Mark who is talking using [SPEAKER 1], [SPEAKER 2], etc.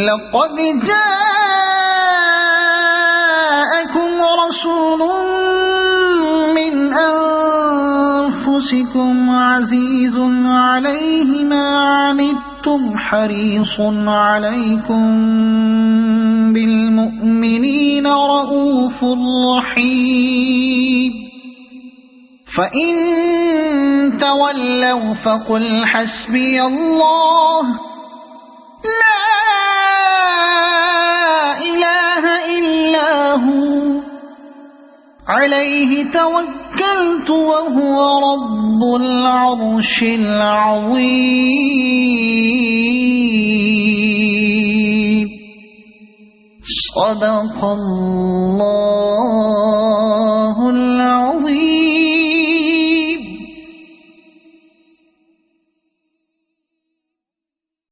[SPEAKER 1] لقد جاءكم رسول من أنفسكم عزيز عليه ما عنتم حريص عليكم بالمؤمنين رؤوف رحيم فإن تولوا فقل حسبي الله لا إله إلا هو عليه توكلت وهو رب العرش العظيم. صدق الله.